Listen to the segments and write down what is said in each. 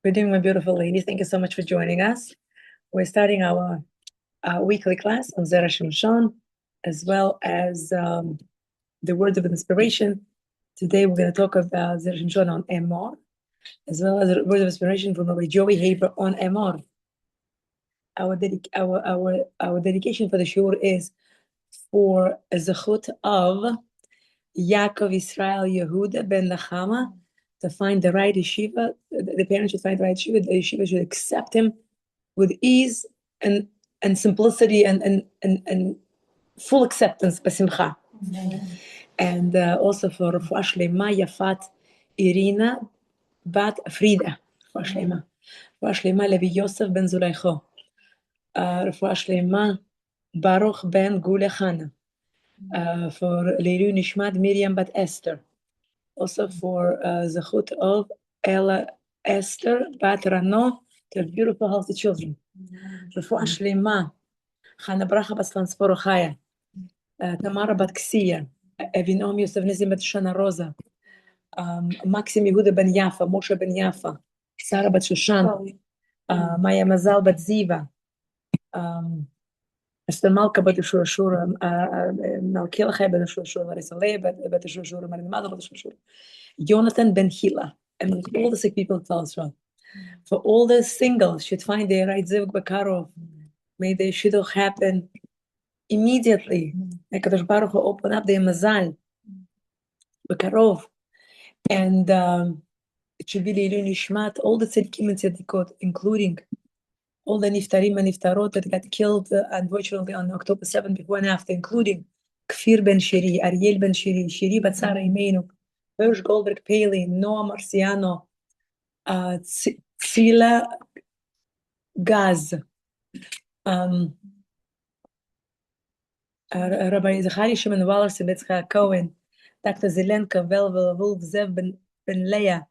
We're doing, my beautiful ladies. Thank you so much for joining us. We're starting our weekly class on Zera Shimshon, as well as the words of inspiration. Today we're going to talk about Zera Shimshon on Emor, as well as the words of inspiration from Rabbi Joey Haber on Emor. Our dedication for the shiur is for a zechut of Yaakov Israel Yehuda ben Nechama to find the right yeshiva. The parents should find the right yeshiva. The yeshiva should accept him with ease and simplicity and full acceptance, basimcha. And also for Refuah Shlema Yafat Irina Bat Frida. Refuah Shlema. Refuah Shlema Levi Yosef ben Zulaycho. Refuah Shlema Baruch ben Gulechana. For Leilu Nishmat Miriam Bat Esther. Also for Zechut of Ella Esther Bat Rano, to have beautiful, healthy children. Refuah Shlema Chana Bracha Bat Slansporo Chaya. Tamara Bat Ksiya. Avinom Yosef Nizim Bat Shana Rosa. Maxim Yehuda Ben Yafa. Moshe Ben Yafa. Sarah Bat Shoshan. Maya Mazal Bat Ziva. Esther Malka Bat Shura Shura. Malkiel Chai Ben Shura Shura. Larissa Leah Bet Shura Shura. Marin Mother Bet Shura Shura. Jonathan Ben Hila. And all the sick people of Klal Yisrael. For all the singles should find their right zivug Bakarov. May the shidduch happen immediately. May Kadosh Baruch Hu open up their mazal Bakarov. And it should be Leilu Nishmat, all the tzedkim and tzedikot, including all the niftarim and niftarot that got killed, unfortunately, on October 7th, before and after, including Kfir Ben Shiri, Ariel Ben Shiri, Shiri Bat Sara Imenu, Hirsch Goldberg Paley, Noah Marciano, Tzila Gaz, Rabbi Zachari Shimon Waller, Sebetzcha Cohen, Dr. Zelenka, Velvel, Wolf, Zev Ben Leah,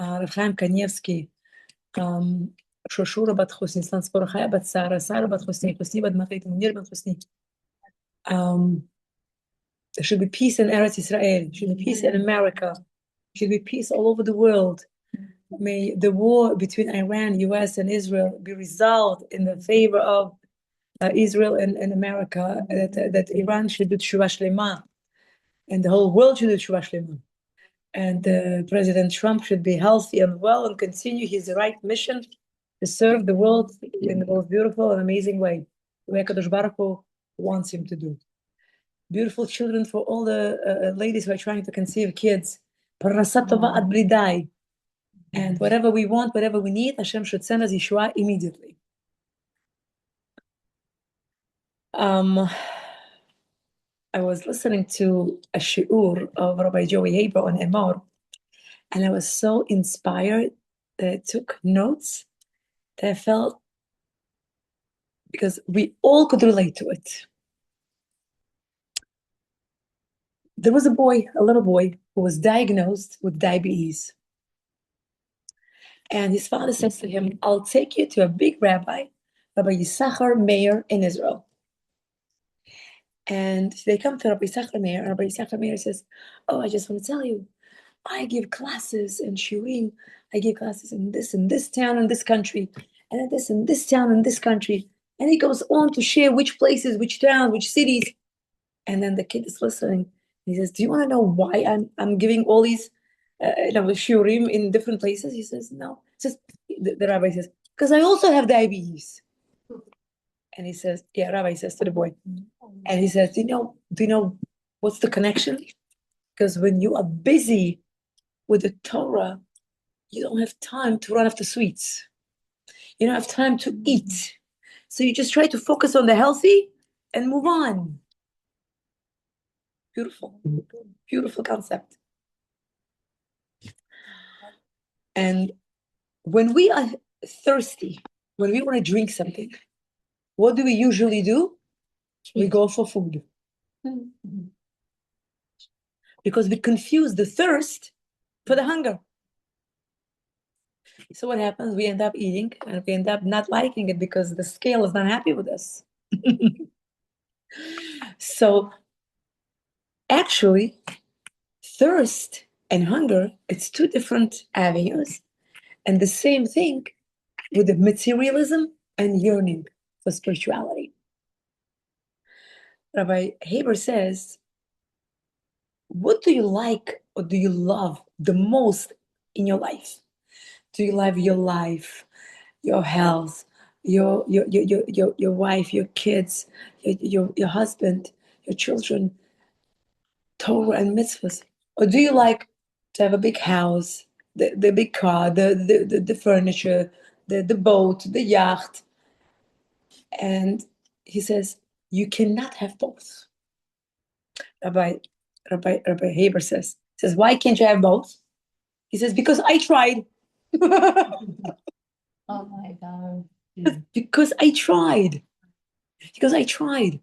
Rav Chaim Kanievsky, Shoshura Bat Chusni, Slanspor Chaya Bat Sara, Sara Bat Chusni, Chusni Bat Machit, Munir Bat Chusni. There should be peace in Eretz Israel. There should be peace in America. There should be peace all over the world. May the war between Iran, US, and Israel be resolved in the favor of Israel and America, that Iran should do Teshuvah Shlema, and the whole world should do Teshuvah Shlema. And President Trump should be healthy and well and continue his right mission to serve the world in the most beautiful and amazing way, the way Kadosh Baruch Hu wants him to do. Beautiful children for all the ladies who are trying to conceive kids. Parnasat tova ad bridai. And whatever we want, whatever we need, Hashem should send us Yeshua immediately. I was listening to a shiur of Rabbi Joey Haber on Emor, and I was so inspired that I took notes that I felt, because we all could relate to it. There was a little boy, who was diagnosed with diabetes. And his father says to him, I'll take you to a big rabbi, Rabbi Yisachar Meir in Israel. And they come to Rabbi Yisachar Meir, and Rabbi Yisachar Meir says, oh, I just want to tell you, I give classes in shiurim. I give classes in this town, in this country, and in this town, in this country. And he goes on to share which places, which towns, which cities. And then the kid is listening. He says, do you want to know why I'm giving all these shiurim in different places? He says, no. The rabbi says, because I also have diabetes. And he says, yeah, Rabbi says to the boy. And he says, do you know what's the connection? Because when you are busy with the Torah, you don't have time to run after sweets. You don't have time to eat. So you just try to focus on the healthy and move on. Beautiful, beautiful concept. And when we are thirsty, when we want to drink something, what do we usually do? We go for food. Because we confuse the thirst for the hunger. So what happens? We end up eating, and we end up not liking it because the scale is not happy with us. So actually, thirst and hunger, it's two different avenues. And the same thing with the materialism and yearning for spirituality. Rabbi Haber says, what do you like or do you love the most in your life? Do you love your life, your health, your wife, your kids, your husband, your children, Torah and mitzvahs? Or do you like to have a big house, the big car, the furniture, the boat, the yacht? And he says, you cannot have both. Rabbi Haber says, why can't you have both? He says, because I tried. Oh my God. Because I tried. Because I tried.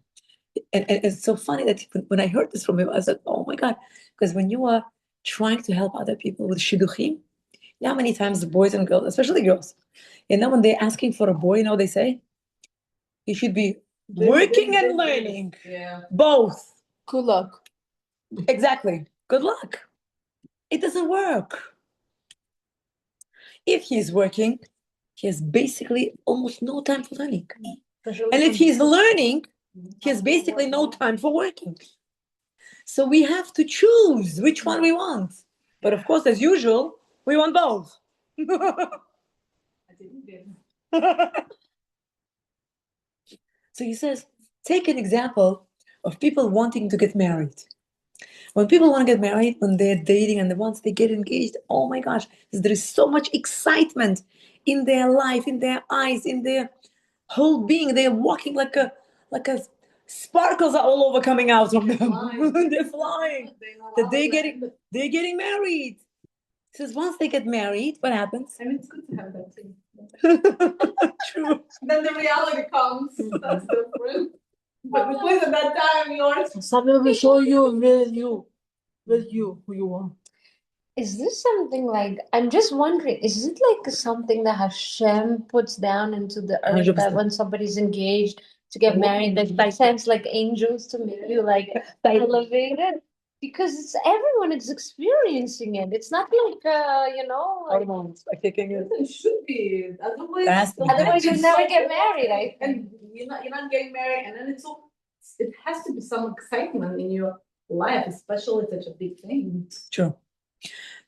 And it's so funny that when I heard this from him, I was like, oh my God. Because when you are trying to help other people with shidduchim, you know how many times the boys and girls, especially girls, when they're asking for a boy, you know what they say? He should be working and learning. Yeah. Both. Good luck. Exactly. Good luck. It doesn't work. If he's working, he has basically almost no time for learning. And if he's learning, he has basically no time for working. So we have to choose which one we want. But of course, as usual, we want both. So he says, take an example of people wanting to get married. When people want to get married, when they're dating and once they get engaged, oh my gosh, there is so much excitement in their life, in their eyes, in their whole being. They're walking like a sparkles are all over coming out from them. They're flying. They're getting married. He says once they get married, what happens? I mean, it's good to have that too. True. Then the reality comes. That's different. But because at that time yours. Something will show you who you are. Is this something like, I'm just wondering, is it like something that Hashem puts down into the earth that 100%. when somebody's engaged to get married, that by sends like angels to make you like elevated? Because it's everyone is experiencing it. It's not like like, Hormones are kicking in. It should be. Otherwise, There has to be. otherwise you'll never get married, I think. And you're not getting married, and then it has to be some excitement in your life, especially such a big thing. True.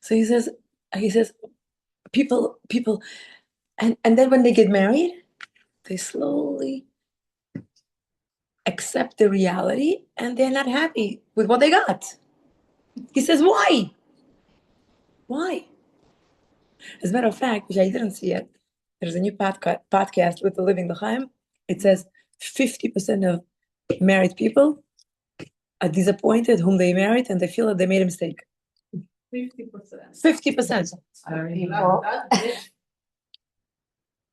So he says, people, and then when they get married, they slowly accept the reality and they're not happy with what they got. He says, why? Why? As a matter of fact, which I didn't see yet, there's a new podcast with the Living L'Chaim. It says 50% of married people are disappointed whom they married and they feel that they made a mistake. 50%. 50%.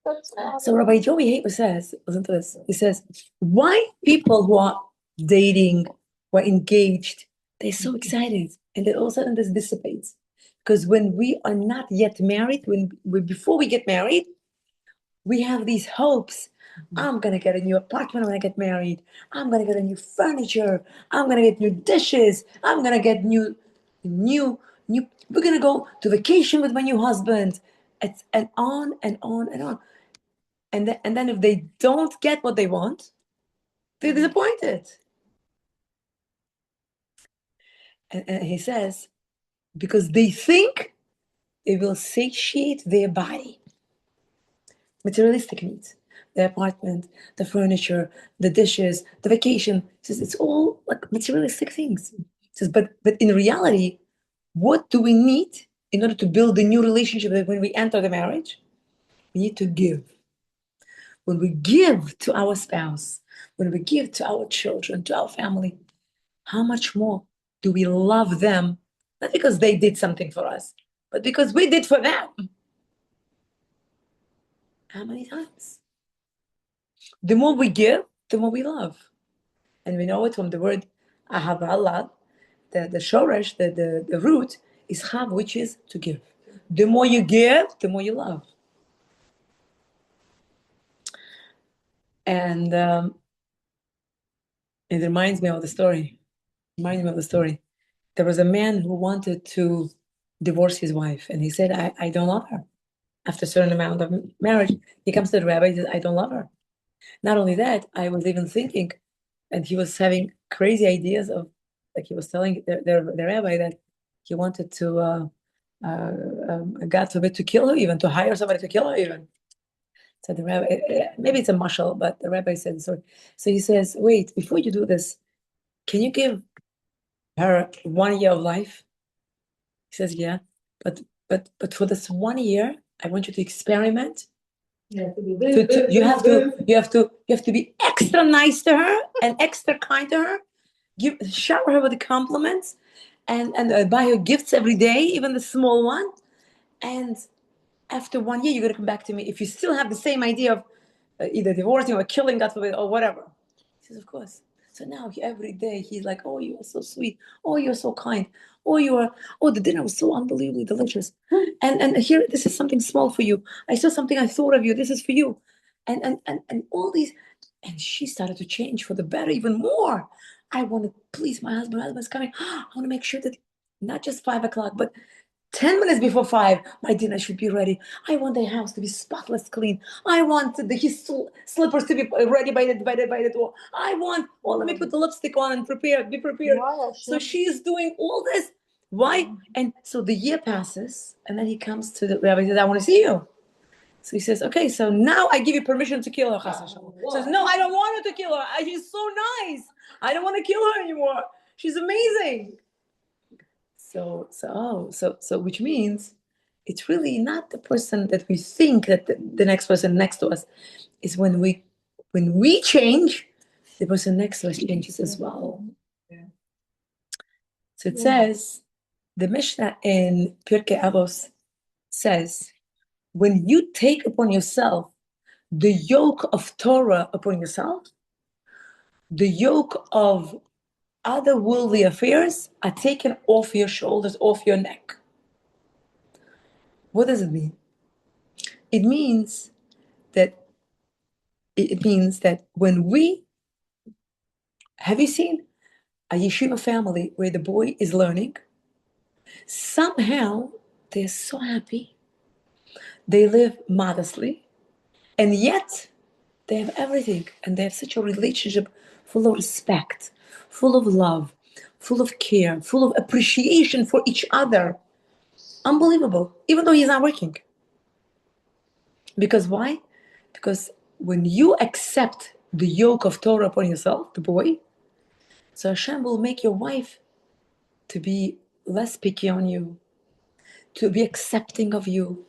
That's So Rabbi Joey Haber says, listen to this. He says, why people who are dating, who are engaged, they're so excited, and then all of a sudden this dissipates. Because when we are not yet married, before we get married, we have these hopes. I'm gonna get a new apartment when I get married. I'm gonna get a new furniture. I'm gonna get new dishes. I'm gonna get new. We're gonna go to vacation with my new husband. And on and on and on. And then if they don't get what they want, they're disappointed. And he says, because they think it will satiate their body. Materialistic needs. The apartment, the furniture, the dishes, the vacation. He says it's all like materialistic things. He says, but in reality, what do we need in order to build a new relationship that when we enter the marriage? We need to give. When we give to our spouse, when we give to our children, to our family, how much more do we love them? Not because they did something for us, but because we did for them. How many times? The more we give, the more we love. And we know it from the word ahavallah, the shoresh, the root is chav, which is to give. The more you give, the more you love. And it reminds me of the story. There was a man who wanted to divorce his wife, and he said, I don't love her. after a certain amount of marriage, he comes to the rabbi, he says, I don't love her. Not only that, I was even thinking, and he was having crazy ideas of, like he was telling the rabbi that he wanted to, God forbid, to kill her, even to hire somebody to kill her, even. So the rabbi, maybe it's a mashal, but the rabbi said, sorry. So he says, wait, before you do this, can you give her 1 year of life? He says, yeah, but for this 1 year, I want you to experiment. You have to be extra nice to her and extra kind to her. Shower her with the compliments, and buy her gifts every day, even the small one. And after 1 year, you're gonna come back to me if you still have the same idea of either divorcing or killing, God forbid, or whatever. He says, of course. So now every day he's like, oh, you are so sweet. Oh, you're so kind. Oh, the dinner was so unbelievably delicious. And here, this is something small for you. I saw something, I thought of you. This is for you. And all these. And she started to change for the better even more. I want to please my husband. My husband's coming. I want to make sure that not just 5 o'clock, but 10 minutes before 5, my dinner should be ready. I want the house to be spotless clean. I want his slippers to be ready by the door. Let me put the lipstick on and be prepared. Wow, So she is doing all this. Why? And so the year passes, and then he comes to the rabbi and says, I want to see you. So he says, okay, so now I give you permission to kill her. He says, no, I don't want her to kill her. She's so nice. I don't want to kill her anymore. She's amazing. So, which means it's really not the person that we think that the next person next to us is. When we change, the person next to us changes as well. Yeah. So it says, the Mishnah in Pirkei Avos says, when you take upon yourself the yoke of Torah upon yourself, the yoke of other worldly affairs are taken off your shoulders, off your neck. What does it mean? It means that when we have you seen a yeshiva family where the boy is learning? Somehow they're so happy. They live modestly, and yet they have everything, and they have such a relationship full of respect, full of love, full of care, full of appreciation for each other. Unbelievable, even though he's not working. Because why? Because when you accept the yoke of Torah upon yourself, the boy, so Hashem will make your wife to be less picky on you, to be accepting of you.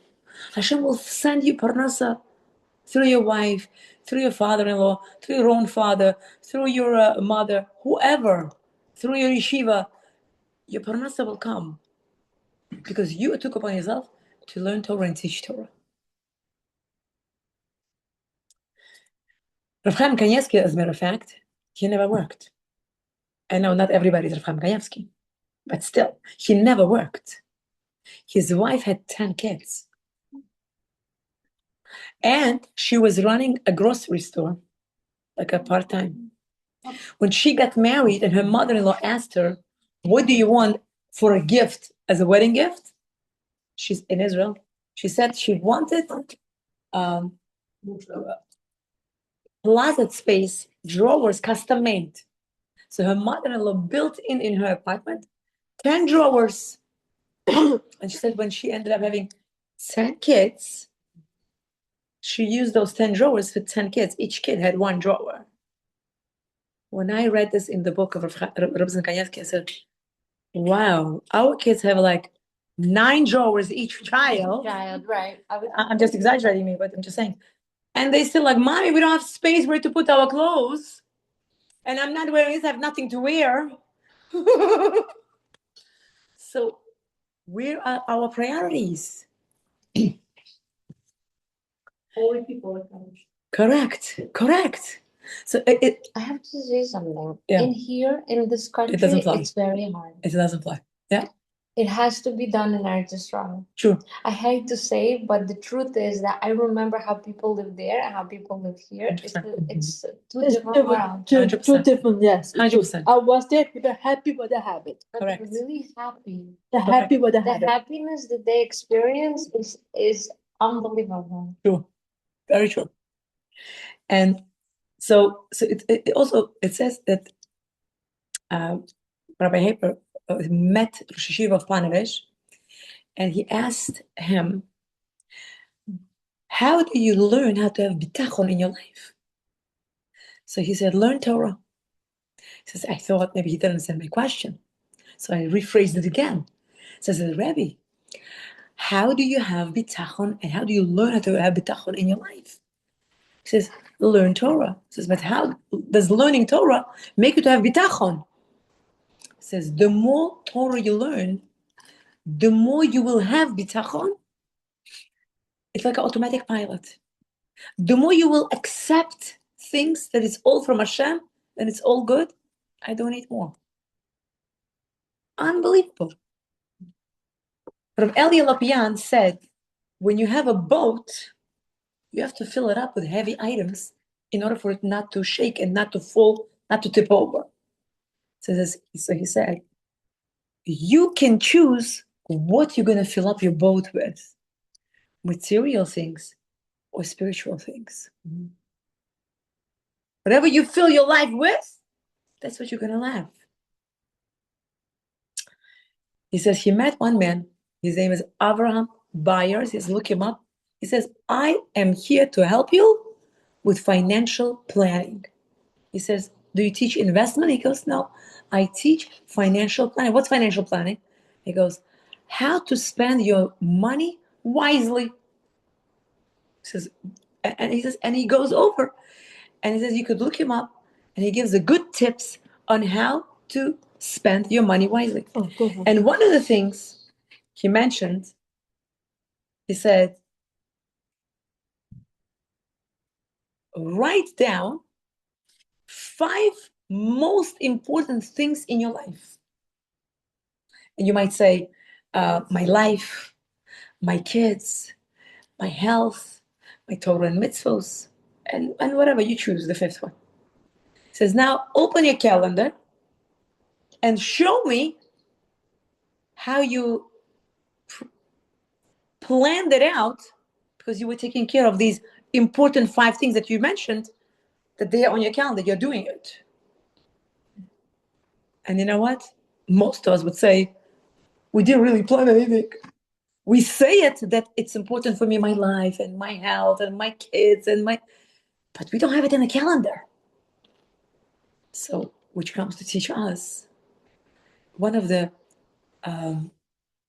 Hashem will send you parnasa through your wife, through your father-in-law, through your own father, through your mother, whoever, through your yeshiva. Your parnasa will come because you took upon yourself to learn Torah and teach Torah. Rav Chaim Kanievsky, as a matter of fact, he never worked. I know not everybody is Rav Chaim Kanievsky, but still, he never worked. His wife had 10 kids. And she was running a grocery store, like a part-time. When she got married and her mother-in-law asked her, what do you want for a gift, as a wedding gift? She's in Israel. She said she wanted closet space, drawers, custom made. So her mother-in-law built in her apartment 10 drawers. And she said when she ended up having 10 kids, she used those 10 drawers for 10 kids. Each kid had 1 drawer. When I read this in the book of Rabbi Kanievsky, I said, wow, our kids have like 9 drawers each child. Right. I'm just exaggerating me, but I'm just saying. And they still like, Mommy, we don't have space where to put our clothes. And I'm not wearing this, I have nothing to wear. So where are our priorities? Holy people. Correct. So I have to say something. Yeah. In here, in this country, doesn't fly. it's very hard. it doesn't fly. Yeah, It has to be done in Eretz Yisrael. true. I hate to say, but the truth is that I remember how people live there and how people live here. It's 100%. two It's different worlds. Two 100%. different, yes. 100%. I was there, people happy with the habit. But Correct. really happy. They're happy with the The habit. happiness that they experience is Unbelievable. True. Very true. And so it also, it says that Rabbi Haber met Rosh Hashiva of Panevesh, and he asked him, how do you learn how to have bitachon in your life? So he said, learn Torah. He says, I thought maybe he didn't understand my question. So I rephrased it again. Says, Rabbi, how do you have bitachon and how do you learn how to have bitachon in your life? He says, learn Torah. He says, but how does learning Torah make you to have bitachon? He says, the more Torah you learn, the more you will have bitachon. It's like an automatic pilot. The more you will accept things that it's all from Hashem and it's all good, I don't need more. Unbelievable. Rav Eli Lopian said, when you have a boat, you have to fill it up with heavy items in order for it not to shake and not to fall, not to tip over. So he said, you can choose what you're going to fill up your boat with, material things or spiritual things. Whatever you fill your life with, that's what you're going to have. He says he met one man. His name is Avraham Byers. He says, look him up. He says, I am here to help you with financial planning. He says, do you teach investment? He goes, no, I teach financial planning. What's financial planning? He goes, how to spend your money wisely. He says, and he goes over and he says, you could look him up and he gives the good tips on how to spend your money wisely. Oh, go ahead. And one of the things he mentioned, he said, write down 5 most important things in your life. And you might say, my life, my kids, my health, my Torah and mitzvos, and whatever you choose, the 5th one. He says, now open your calendar and show me how you planned it out, because you were taking care of these important 5 things that you mentioned, that they are on your calendar, you're doing it. And you know what? Most of us would say, we didn't really plan anything. We say it that it's important for me, my life and my health and my kids but we don't have it in the calendar. So, which comes to teach us one of the,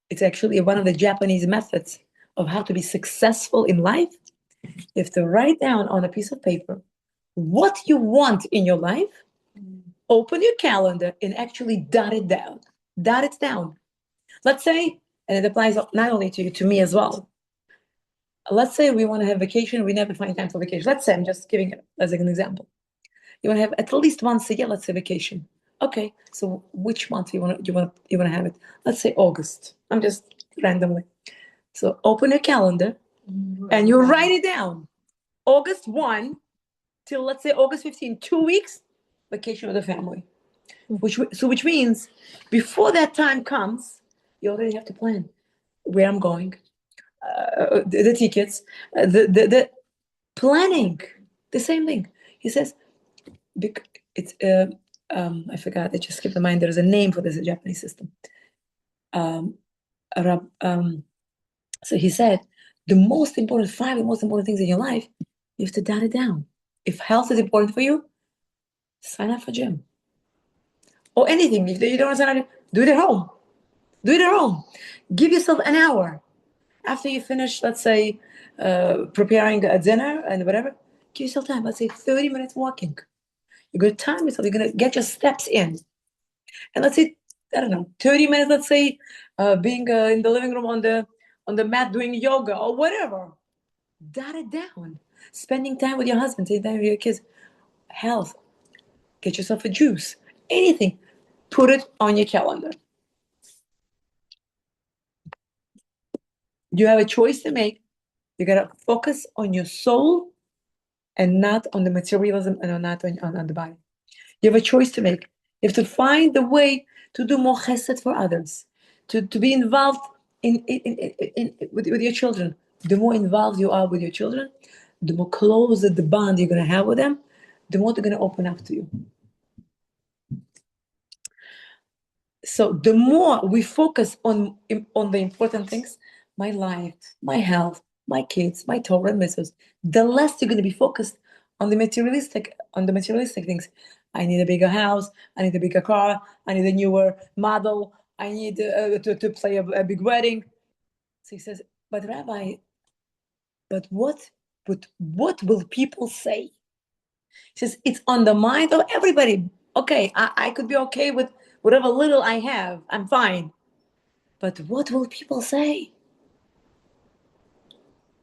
it's actually one of the Japanese methods of how to be successful in life. You have to write down on a piece of paper what you want in your life, open your calendar and actually dot it down. Dot it down. Let's say, and it applies not only to you, to me as well. Let's say we want to have vacation, we never find time for vacation. Let's say, I'm just giving it as an example. You want to have at least once a year, let's say, vacation. Okay, so which month you want to have it? Let's say August. I'm just randomly. So open your calendar and you write it down. August 1 till, let's say, August 15, 2 weeks, vacation with the family. Which means before that time comes, you already have to plan where I'm going, the tickets, the planning, the same thing. He says, it's I forgot. I just skipped the mind. There's a name for this Japanese system. So he said, the most important 5 most important things in your life, you have to jot it down. If health is important for you, sign up for gym. Or anything. If you don't want to sign up, do it at home. Do it at home. Give yourself an hour. After you finish, let's say, preparing a dinner and whatever, give yourself time. Let's say 30 minutes walking. You're going to time yourself. You're going to get your steps in. And let's say, I don't know, 30 minutes, let's say, being in the living room on the mat doing yoga or whatever. Jot it down. Spending time with your husband, spending time with your kids. Health. Get yourself a juice. Anything. Put it on your calendar. You have a choice to make. You got to focus on your soul and not on the materialism and not on the body. You have a choice to make. You have to find the way to do more chesed for others, to be involved with your children, the more involved you are with your children, the more closer the bond you're going to have with them, the more they're going to open up to you. So the more we focus on the important things, my life, my health, my kids, my Torah and mitzvahs, the less you're going to be focused on the materialistic things. I need a bigger house. I need a bigger car. I need a newer model. I need to play a big wedding. So he says, but Rabbi, what will people say? He says, it's on the mind of everybody. Okay, I could be okay with whatever little I have. I'm fine. But what will people say?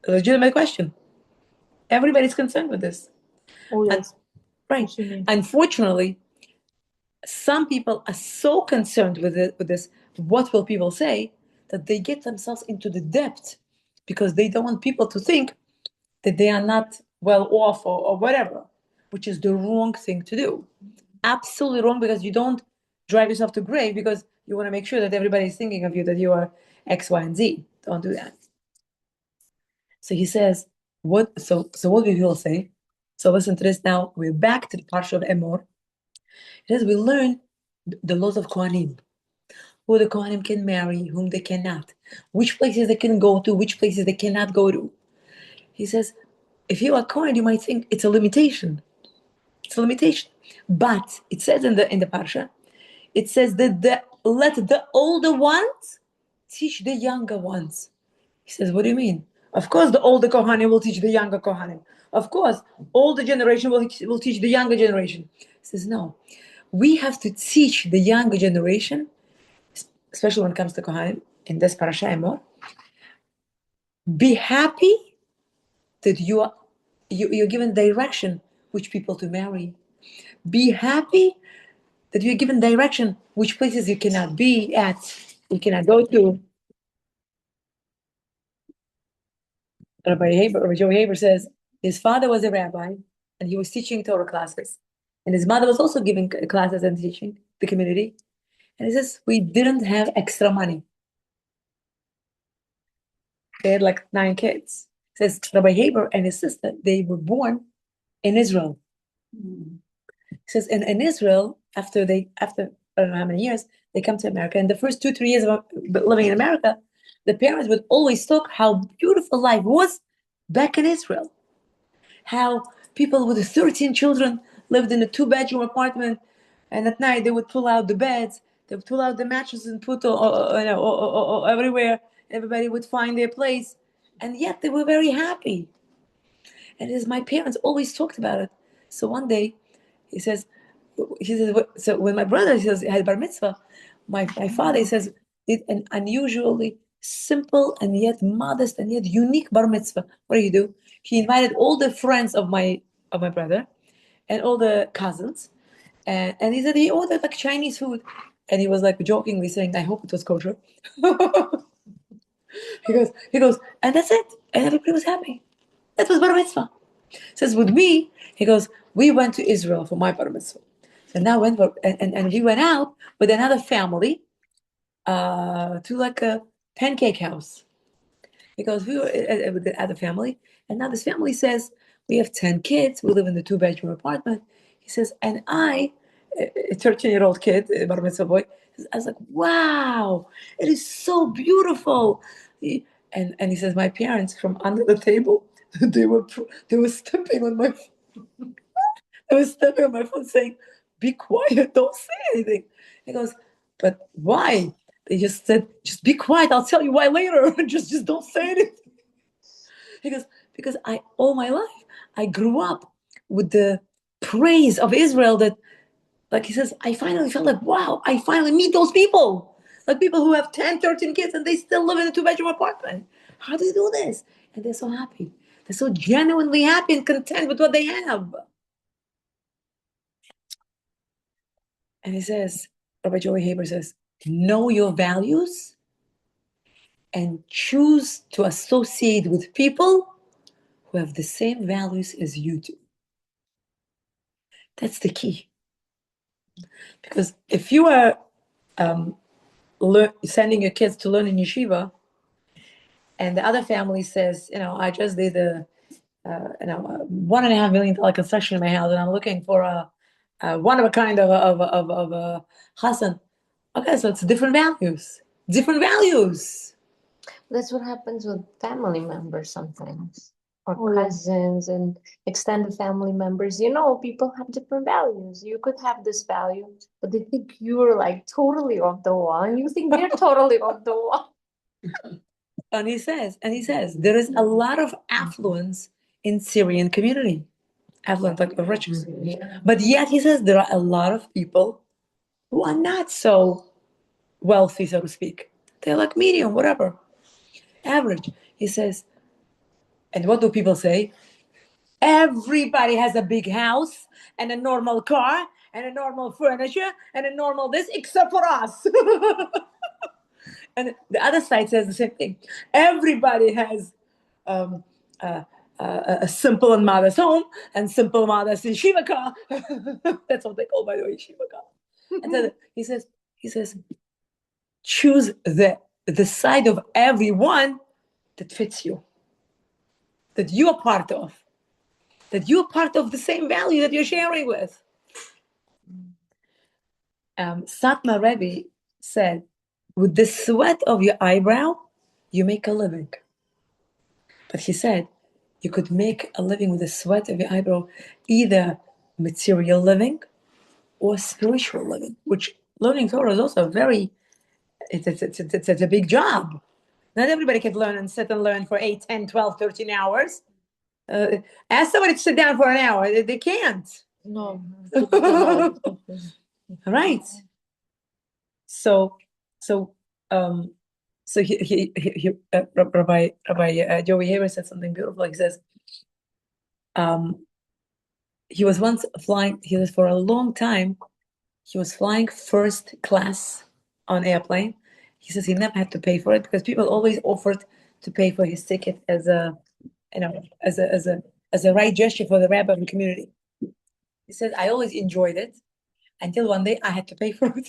A legitimate question. Everybody's concerned with this. Oh, yes. Right. What you mean? Unfortunately, some people are so concerned with this, what will people say, that they get themselves into the depth because they don't want people to think that they are not well off or whatever, which is the wrong thing to do. Absolutely wrong, because you don't drive yourself to grave because you want to make sure that everybody's thinking of you that you are X, Y, and Z. Don't do that. So he says, what will people say? So listen to this now. We're back to the Parsha of Emor. It says we learn the laws of Kohanim. Who the Kohanim can marry, whom they cannot. Which places they can go to, which places they cannot go to. He says, if you are Kohen, you might think it's a limitation. It's a limitation. But it says in the Parsha, it says that let the older ones teach the younger ones. He says, what do you mean? Of course, the older Kohanim will teach the younger Kohanim. Of course, older generation will teach the younger generation. He says, no. We have to teach the younger generation, especially when it comes to Kohanim, in this Parasha Emor, be happy that you're given direction which people to marry. Be happy that you're given direction which places you cannot be at, you cannot go to. Rabbi Joe Haber says his father was a rabbi and he was teaching Torah classes. And his mother was also giving classes and teaching the community. And he says, we didn't have extra money. They had like 9 kids. He says Rabbi Haber and his sister, they were born in Israel. He says in Israel, after I don't know how many years, they come to America. And the first 2-3 years of living in America, the parents would always talk how beautiful life was back in Israel. How people with 13 children lived in a 2-bedroom apartment, and at night they would pull out the beds, they would pull out the mattresses and put everywhere. Everybody would find their place, and yet they were very happy. And as my parents always talked about it. So one day, he says, so when my brother had bar mitzvah, my father, he says, did an unusually simple and yet modest and yet unique bar mitzvah. What do? He invited all the friends of my brother and all the cousins, and he said he ordered like Chinese food, and he was like jokingly saying, "I hope it was kosher." He goes, and that's it, and everybody was happy. That was bar mitzvah. Says with me, he goes, we went to Israel for my bar mitzvah. So now and we went out with another family to like a pancake house. He goes, we were with the other family, and now this family says, we have 10 kids, we live in the 2-bedroom apartment. He says, and I, a 13-year-old kid, a bar mitzvah boy, I was like, wow, it is so beautiful. And he says, my parents from under the table, they were stepping on my they were stepping on my phone saying, be quiet, don't say anything. He goes, but why? They just said, just be quiet, I'll tell you why later. just don't say anything. He goes, because all my life, I grew up with the praise of Israel that, like he says, I finally felt like, wow, I finally meet those people. Like people who have 10, 13 kids and they still live in a 2-bedroom apartment. How do they do this? And they're so happy. They're so genuinely happy and content with what they have. And he says, Rabbi Joey Haber says, know your values and choose to associate with people who have the same values as you do. That's the key. Because if you are sending your kids to learn in yeshiva, and the other family says, I just did a $1.5 million construction in my house, and I'm looking for a one of a kind of a Hassan. Okay, so it's different values. Different values. That's what happens with family members sometimes, or Oh, yeah. cousins and extended family members. People have different values. You could have this value, but they think you're like totally off the wall, and you think they're totally off the wall. And he says, there is a lot of affluence in Syrian community, affluent like the riches. But yet he says there are a lot of people who are not so wealthy, so to speak. They're like medium, whatever, average. He says, and what do people say? Everybody has a big house and a normal car and a normal furniture and a normal this, except for us. And the other side says the same thing. Everybody has um, a simple and modest home and simple modest yeshiva car. That's what they call, by the way, yeshiva car. And then he says, choose the side of everyone that fits you, that you are part of, that you're part of the same value that you're sharing with. Satmar Rebbe said, with the sweat of your eyebrow, you make a living. But he said, you could make a living with the sweat of your eyebrow, either material living or spiritual living, which learning Torah is also it's a big job. Not everybody can learn and sit and learn for 8, 10, 12, 13 hours. Ask somebody to sit down for an hour. They can't. No. All right. So Rabbi Joey Haber said something beautiful. He says, he was once flying. He was for a long time. He was flying first class on airplane. He says he never had to pay for it because people always offered to pay for his ticket as a right gesture for the rabbi of the community. He said, I always enjoyed it until one day I had to pay for it.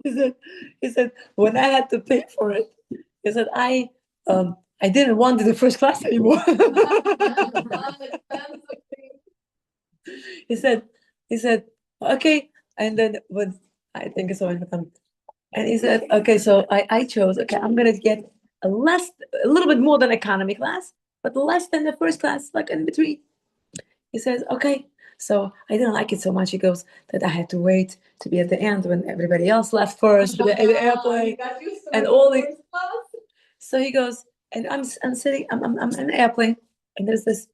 He said, when I had to pay for it, he said, I didn't want the first class anymore. He said, okay. And then when I think so, and he said, okay, so I chose, okay, I'm gonna get a little bit more than economy class, but less than the first class, like in between. He says, okay. So I didn't like it so much. He goes that I had to wait to be at the end when everybody else left first, the airplane, and all the. So he goes, and I'm sitting, I'm in the airplane, and there's this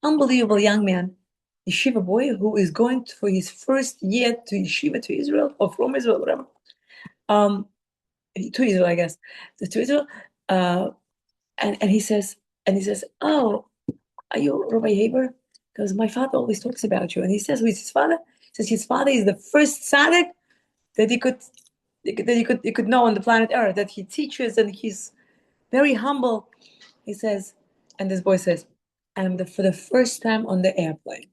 unbelievable young man, yeshiva boy, who is going for his first year to yeshiva to Israel or from Israel, whatever. To Israel, I guess, to Israel, and he says, oh, are you Rabbi Haber? Because my father always talks about you, and he says, who's his father? He says his father is the first tzaddik that you could know on the planet Earth, that he teaches, and he's very humble. He says, and this boy says, I'm for the first time on the airplane.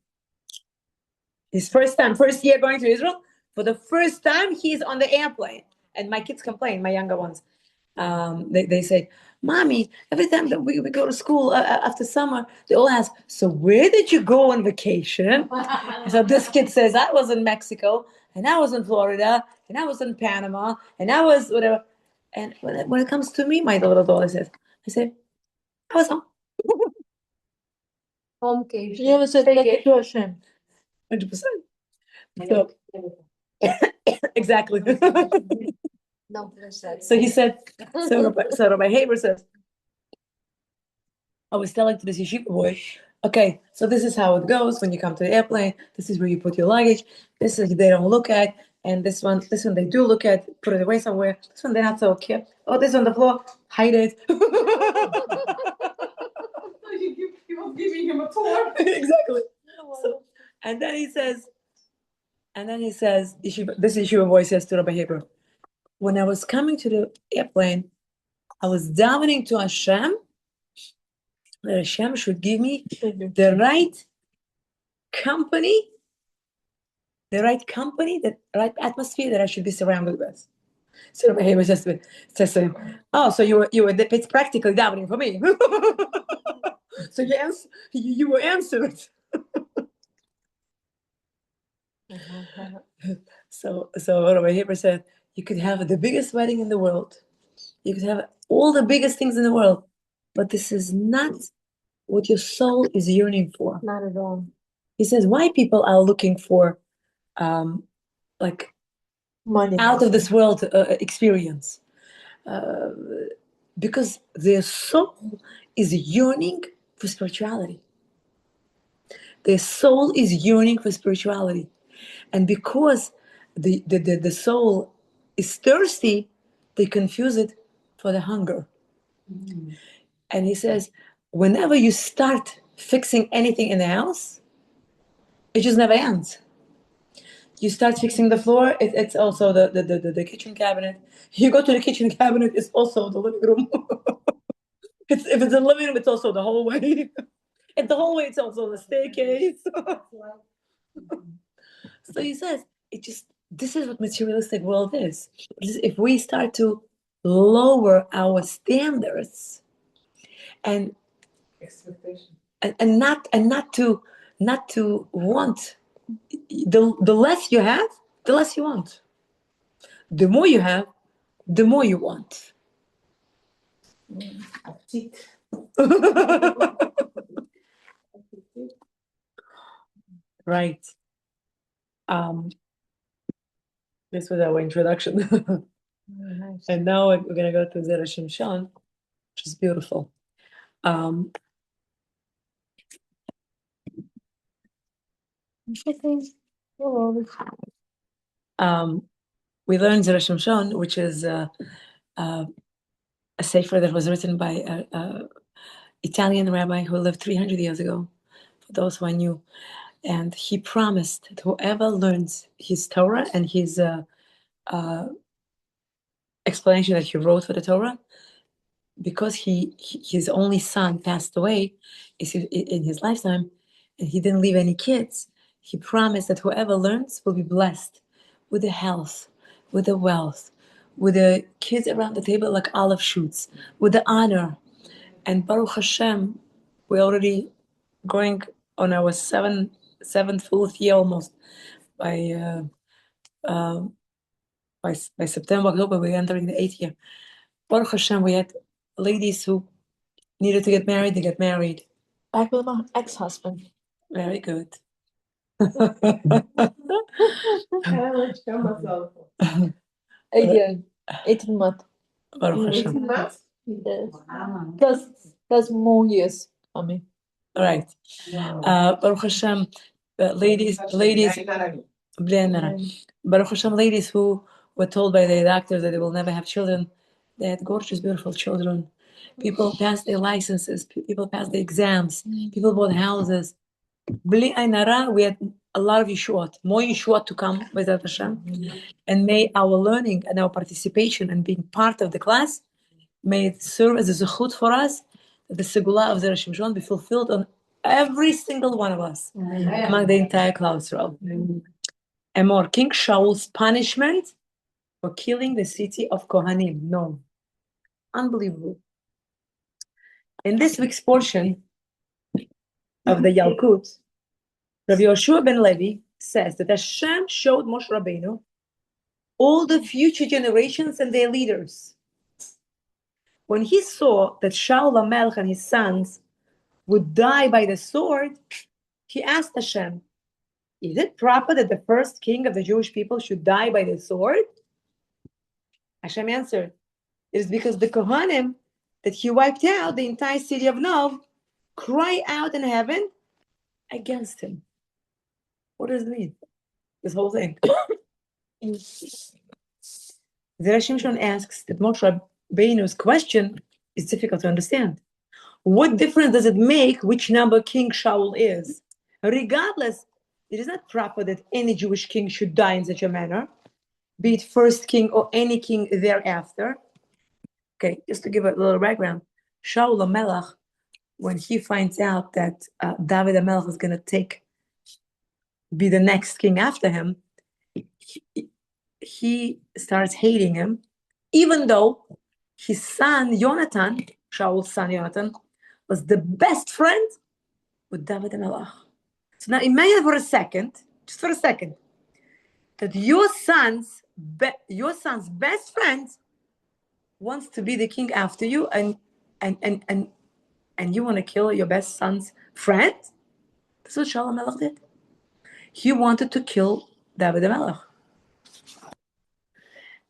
His first year going to Israel. For the first time, he's on the airplane. And my kids complain, my younger ones. They say, Mommy, every time that we go to school after summer, they all ask, so where did you go on vacation? So this kid says, I was in Mexico, and I was in Florida, and I was in Panama, and I was whatever. And when it comes to me, my little daughter says, I was home. Home cage. You ever said thank you to Hashem? 100%. So, exactly. No, So he said, so Rabbi Haber says, I was telling to this yeshiva boy, okay, so this is how it goes when you come to the airplane. This is where you put your luggage. This is they don't look at, and this one they do look at. Put it away somewhere. This one they're not so care. Oh, this on the floor, hide it. He was giving him a tour. Exactly. So, and then he says, this yeshiva boy says to Rabbi Haber, when I was coming to the airplane, I was davening to Hashem that Hashem should give me the right company, the right atmosphere that I should be surrounded with. So my neighbor says to him, "Oh, so it's practically davening for me." So you were answered. So Rabbi Heber said, you could have the biggest wedding in the world. You could have all the biggest things in the world, but this is not what your soul is yearning for. Not at all. He says, why people are looking for like Money. out of this world experience? Because their soul is yearning for spirituality. Their soul is yearning for spirituality. And because the soul is thirsty, they confuse it for the hunger. And he says, whenever you start fixing anything in the house, it just never ends. You start fixing the floor, it's also the kitchen cabinet. You go to the kitchen cabinet, it's also the living room. If it's the living room, it's also the hallway. And the hallway, it's also the staircase. So he says, this is what materialistic world is. If we start to lower our standards and Expectation. and not to want the less you have, the less you want. The more you have, the more you want. Right. This was our introduction. Nice. And now we're gonna go to Zera Shimshon, which is beautiful. We learned Zera Shimshon, which is a sefer that was written by a Italian rabbi who lived 300 years ago, for those who I knew. And he promised that whoever learns his Torah and his explanation that he wrote for the Torah, because his only son passed away in his lifetime, and he didn't leave any kids, he promised that whoever learns will be blessed with the health, with the wealth, with the kids around the table like olive shoots, with the honor. And Baruch Hashem, we're already going on our seventh full year almost. By September, October, we're entering the 8th year. Baruch Hashem, we had ladies who needed to get married, they get married. Back with my ex-husband. Very good. 8 years, 18 months. Baruch Hashem. Yes. That's more years for me. All right. Baruch Hashem, ladies, Baruch Hashem, ladies who were told by their doctors that they will never have children, they had gorgeous, beautiful children. People passed their licenses, people passed their exams, people bought houses. Bli Ain Hara, we had a lot of Yeshuot, more Yeshuot to come with Hashem. And may our learning and our participation and being part of the class, may it serve as a zechut for us, that the Segula of Zera Shimshon be fulfilled on every single one of us, among the entire class row. And more, King Shaul's punishment for killing the city of Kohanim. No. Unbelievable. In this week's portion of the Yalkut, Rabbi Yoshua ben Levi says that Hashem showed Moshe Rabbeinu all the future generations and their leaders. When he saw that Shaul HaMelech and his sons would die by the sword, he asked Hashem, is it proper that the first king of the Jewish people should die by the sword? Hashem answered, it is because the Kohanim that he wiped out, the entire city of Nov, cry out in heaven against him. What does it mean? This whole thing. Zera Shimshon asks that Moshe Rabbeinu's question is difficult to understand. What difference does it make which number King Shaul is? Regardless, it is not proper that any Jewish king should die in such a manner, be it first king or any king thereafter. Okay, just to give a little background, Shaul HaMelech, when he finds out that David HaMelech is going to be the next king after him, he starts hating him, even though his son Jonathan, Shaul's son Jonathan, was the best friend with David and Allah. So now imagine for a second, just for a second, that your son's best friend wants to be the king after you, and you want to kill your best son's friend. That's what Shaul Melech did. He wanted to kill David Melech.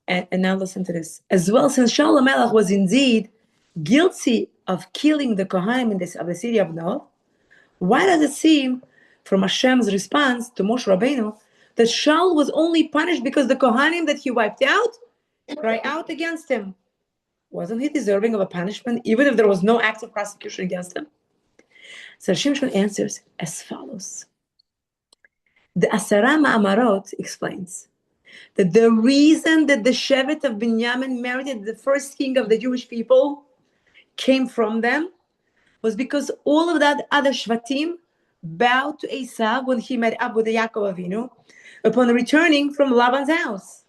And now listen to this. As well, since Shaul Melech was indeed guilty of killing the Kohanim of the city of Nob, why does it seem from Hashem's response to Moshe Rabbeinu that Shaul was only punished because the Kohanim that he wiped out cry out against him? Wasn't he deserving of a punishment, even if there was no active prosecution against him? So Shimshon answers as follows. The Asara Ma'amarot explains that the reason that the Shevet of Binyamin married the first king of the Jewish people came from them was because all of that other Shvatim bowed to Esav when he met up with the Yaakov Avinu upon returning from Laban's house.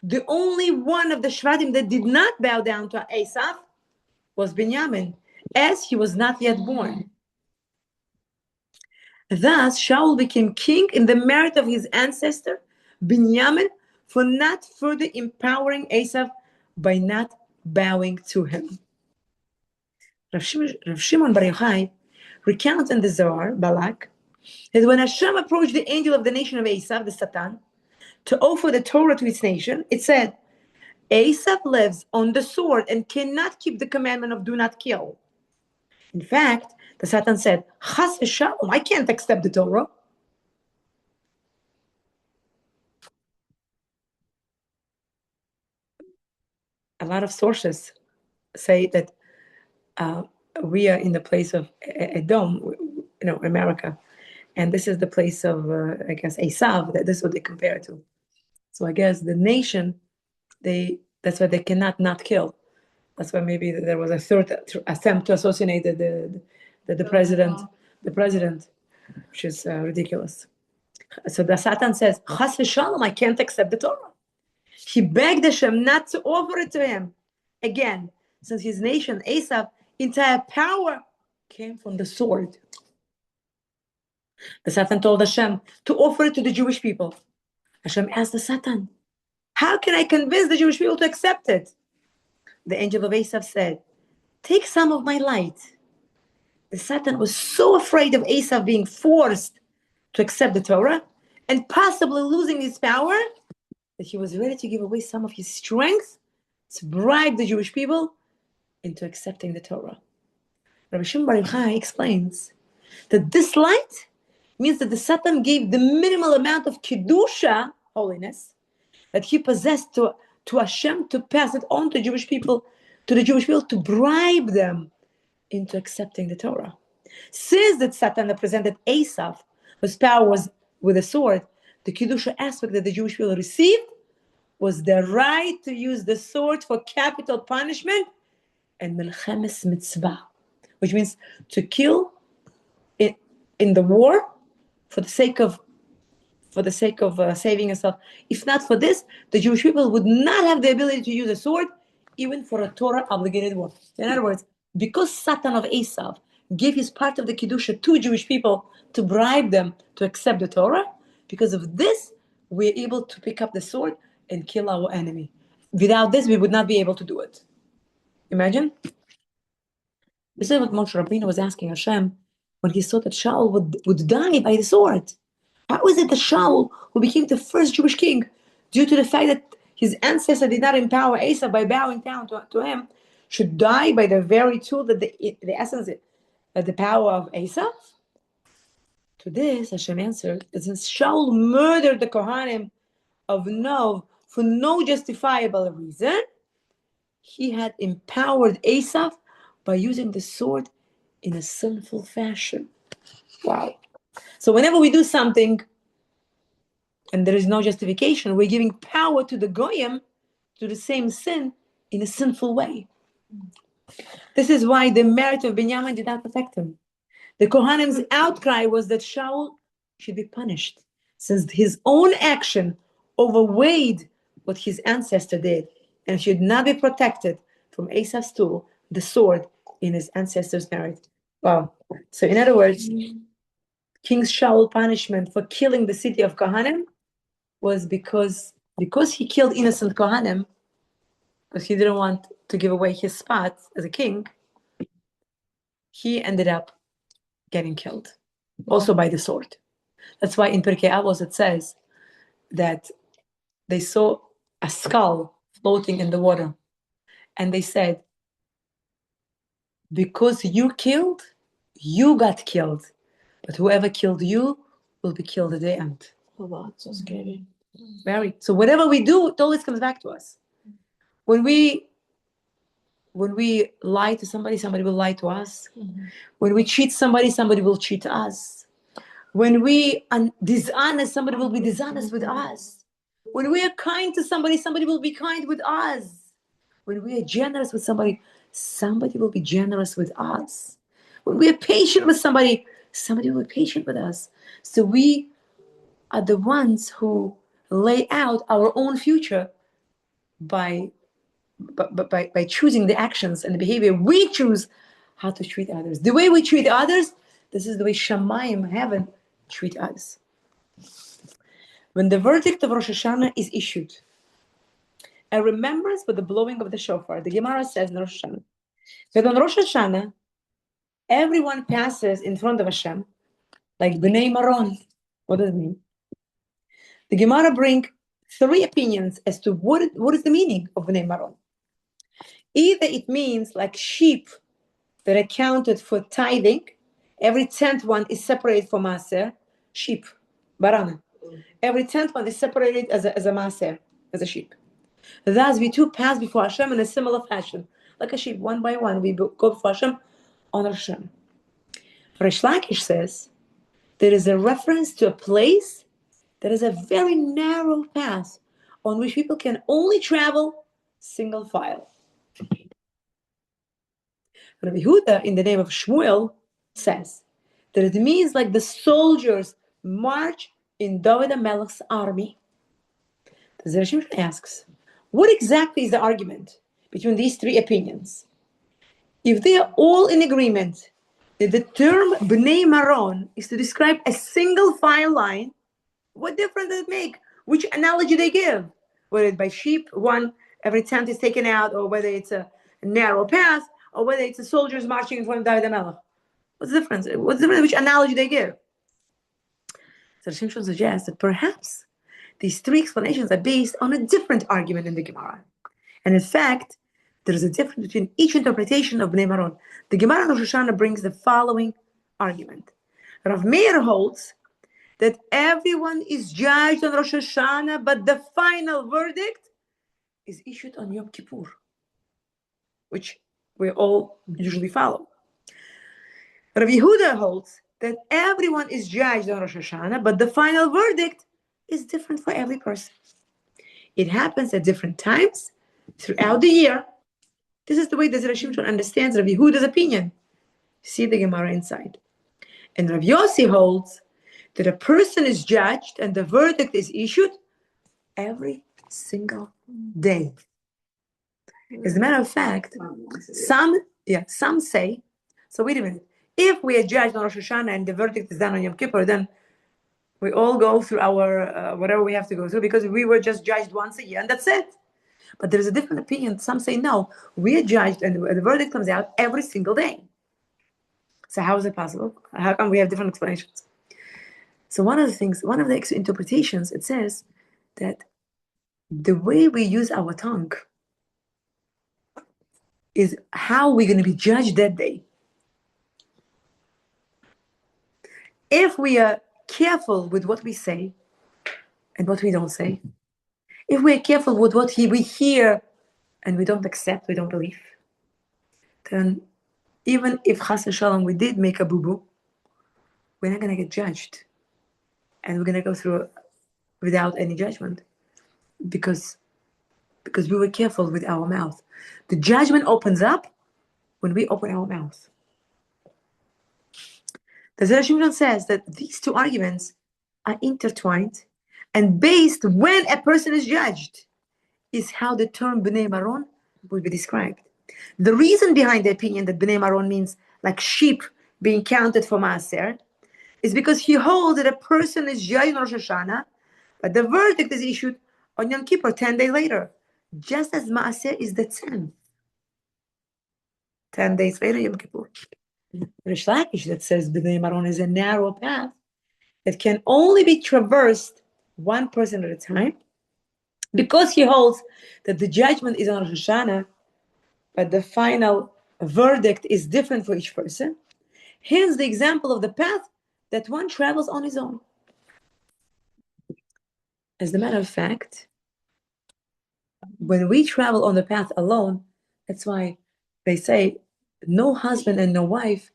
The only one of the Shvatim that did not bow down to Esav was Binyamin, as he was not yet born. Thus, Shaul became king in the merit of his ancestor, Binyamin, for not further empowering Esav by not bowing to him. Rav Shimon Bar Yochai recounts in the Zohar, Balak, that when Hashem approached the angel of the nation of Esav, the Satan, to offer the Torah to its nation, it said, Esav lives on the sword and cannot keep the commandment of do not kill. In fact, the Satan said, Chas v'shalom, I can't accept the Torah. A lot of sources say that we are in the place of Edom, America, and this is the place of, I guess, Esav. This is what they compare it to. So I guess the nation, that's why they cannot not kill. That's why maybe there was a third attempt to assassinate the president, which is ridiculous. So the Satan says, Chas v'shalom, I can't accept the Torah. He begged Hashem not to offer it to him. Again, since his nation, Esav, entire power came from the sword. The Satan told Hashem to offer it to the Jewish people. Hashem asked the Satan, how can I convince the Jewish people to accept it? The angel of Esav said, take some of my light. The Satan was so afraid of Esav being forced to accept the Torah and possibly losing his power that he was ready to give away some of his strength to bribe the Jewish people into accepting the Torah. Rabbi Shimon Bar Yochai explains that this light means that the Satan gave the minimal amount of Kedusha, holiness, that he possessed to Hashem to pass it on to the Jewish people to bribe them into accepting the Torah. Since that Satan represented Esav, whose power was with a sword, the Kedusha aspect that the Jewish people received was the right to use the sword for capital punishment and Melchemes Mitzvah, which means to kill in the war for the sake of saving yourself. If not for this, the Jewish people would not have the ability to use a sword, even for a Torah-obligated war. In other words, because Satan of Esav gave his part of the Kedusha to Jewish people to bribe them to accept the Torah, because of this, we're able to pick up the sword and kill our enemy. Without this, we would not be able to do it. Imagine? This is what Moshe Rabbeinu was asking Hashem when he saw that Shaul would die by the sword. How is it that Shaul, who became the first Jewish king, due to the fact that his ancestor did not empower Esav by bowing down to him, should die by the very tool that the essence, the power of Esav? To this, Hashem answered that since Shaul murdered the Kohanim of Nov for no justifiable reason, he had empowered Esav by using the sword in a sinful fashion. Wow. So whenever we do something and there is no justification, we're giving power to the Goyim to the same sin in a sinful way. This is why the merit of Binyamin did not affect him. The Kohanim's outcry was that Shaul should be punished, since his own action overweighed what his ancestor did, and should not be protected from Esau's tool, the sword, in his ancestor's merit. Wow. So in other words, King Shaul's punishment for killing the city of Kohanim was because he killed innocent Kohanim, because he didn't want to give away his spot as a king, he ended up getting killed, also by the sword. That's why in Pirkei Avos it says that they saw a skull floating in the water, and they said, because you killed, you got killed, but whoever killed you will be killed at the end. Oh, wow, so scary. Very. So whatever we do, it always comes back to us. When we lie to somebody, somebody will lie to us. When we cheat somebody, somebody will cheat us. When we are dishonest, somebody will be dishonest with us. When we are kind to somebody, somebody will be kind with us. When we are generous with somebody, somebody will be generous with us. When we are patient with somebody, somebody will be patient with us. So we are the ones who lay out our own future by choosing the actions and the behavior. We choose how to treat others. The way we treat others, this is the way Shamayim, heaven, treat us. When the verdict of Rosh Hashanah is issued, a remembrance for the blowing of the shofar, the Gemara says in Rosh Hashanah, that on Rosh Hashanah, everyone passes in front of Hashem, like Bnei Maron. What does it mean? The Gemara bring 3 opinions as to what is the meaning of Bnei Maron. Either it means like sheep that are counted for tithing, every 10th one is separated from Maser, sheep, barana. Every 10th one is separated as a Maser, as a sheep. Thus, we too pass before Hashem in a similar fashion. Like a sheep, one by one, we go before Hashem on Hashem. Reish Lakish says, there is a reference to a place that is a very narrow path on which people can only travel single file. Rabbi Huda, in the name of Shmuel, says that it means like the soldiers march in David HaMelech's army. The Zereshim asks, what exactly is the argument between these 3 opinions? If they are all in agreement that the term Bnei Maron is to describe a single file line, what difference does it make? Which analogy they give? Whether it's by sheep, one every 10th is taken out, or whether it's a narrow path, or whether it's the soldiers marching in front of David HaMelech. What's the difference? What's the difference? Which analogy they give? So Shimshon suggests that perhaps these 3 explanations are based on a different argument in the Gemara. And in fact, there is a difference between each interpretation of Bnei Maron. The Gemara Rosh Hashanah brings the following argument. Rav Meir holds that everyone is judged on Rosh Hashanah, but the final verdict is issued on Yom Kippur, which we all usually follow. Rav Yehuda holds that everyone is judged on Rosh Hashanah, but the final verdict is different for every person. It happens at different times throughout the year. This is the way the Zereshim understands Rav Yehuda's opinion. See the Gemara inside. And Rav Yossi holds that a person is judged and the verdict is issued every single day. As a matter of fact, some say, so wait a minute, if we are judged on Rosh Hashanah and the verdict is done on Yom Kippur, then we all go through our whatever we have to go through, because we were just judged once a year and that's it. But there is a different opinion. Some say no, we are judged and the verdict comes out every single day. So how is it possible? How come we have different explanations? So one of the interpretations, it says that the way we use our tongue is how we're going to be judged that day. If we are careful with what we say and what we don't say, if we're careful with what we hear and we don't accept, we don't believe, then even if chas v'shalom we did make a boo-boo, we're not going to get judged. And we're going to go through without any judgment because we were careful with our mouth. The judgment opens up when we open our mouth. The Zereshim says that these 2 arguments are intertwined and based when a person is judged. is how the term Bnei Maron would be described. The reason behind the opinion that Bnei Maron means like sheep being counted for Maaser is because he holds that a person is Jai Rosh Hashanah, but the verdict is issued on Yom Kippur 10 days later, just as Maaser is the 10th. 10 days later, Yom Kippur. Rish Lakish that says Bnei Maron is a narrow path that can only be traversed one person at a time, because he holds that the judgment is on Rosh Hashanah, but the final verdict is different for each person. Hence the example of the path that one travels on his own. As a matter of fact, when we travel on the path alone, that's why they say no husband and no wife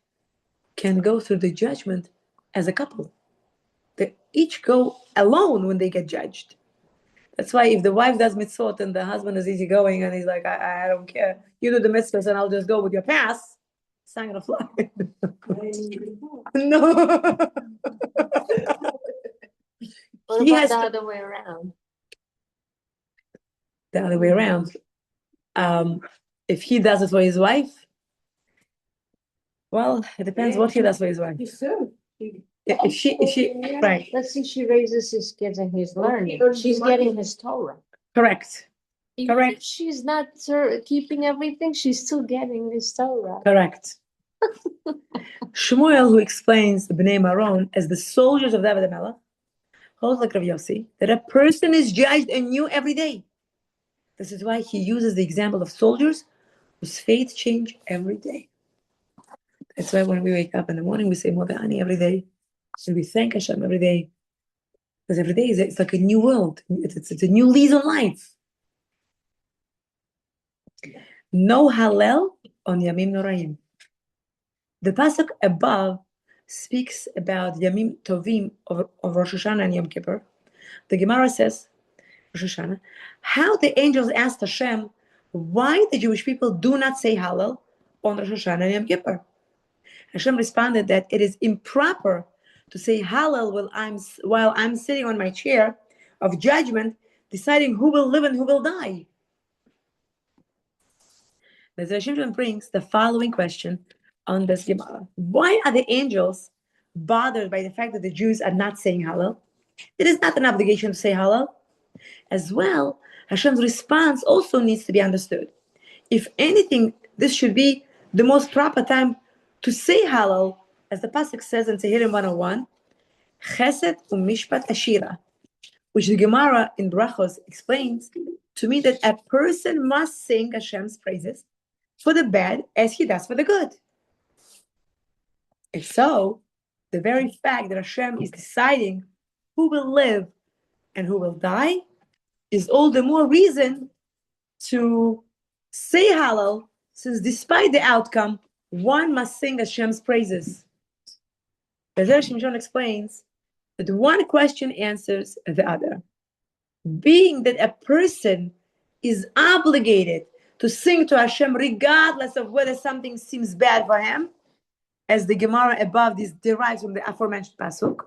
can go through the judgment as a couple. They each go alone when they get judged. That's why if the wife does mitzvot and the husband is easygoing and he's like, I don't care, you do the mitzvahs and I'll just go with your pass, it's not gonna fly. No. What He about has the to- other way around? The other way around. If he does it for his wife, well, it depends what he does for his wife. If she, right, Let's see, she raises his kids and he's learning. earns She's money. getting his Torah. correct, Even Correct. if she's not keeping everything, she's still getting his Torah. correct. Shmuel, who explains the Bnei Maron as the soldiers of David HaMelech, holds like Rav Yossi that a person is judged anew every day. This is why he uses the example of soldiers whose fates change every day. That's why when we wake up in the morning, we say Modani every day. And we thank Hashem every day. Because every day it's like a new world. It's a new lease on life. No Hallel on Yamim Noraim. The pasuk above speaks about Yamim Tovim of Rosh Hashanah and Yom Kippur. The Gemara says, Rosh Hashanah, how the angels asked Hashem why the Jewish people do not say Hallel on Rosh Hashanah and Yom Kippur. Hashem responded that it is improper to say Hallel while I'm sitting on my chair of judgment, deciding who will live and who will die. The Hashem brings the following question on this Gemara. Why are the angels bothered by the fact that the Jews are not saying Hallel? It is not an obligation to say Hallel. As well, Hashem's response also needs to be understood. If anything, this should be the most proper time to say Hallel, as the pasuk says in Tehillim 101, Chesed u'mishpat ashira, which the Gemara in Brachos explains to mean that a person must sing Hashem's praises for the bad as he does for the good. If so, the very fact that Hashem is deciding who will live and who will die is all the more reason to say Hallel, since despite the outcome, one must sing Hashem's praises. The Shimshon explains that one question answers the other. Being that a person is obligated to sing to Hashem regardless of whether something seems bad for him, as the Gemara above this derives from the aforementioned pasuk,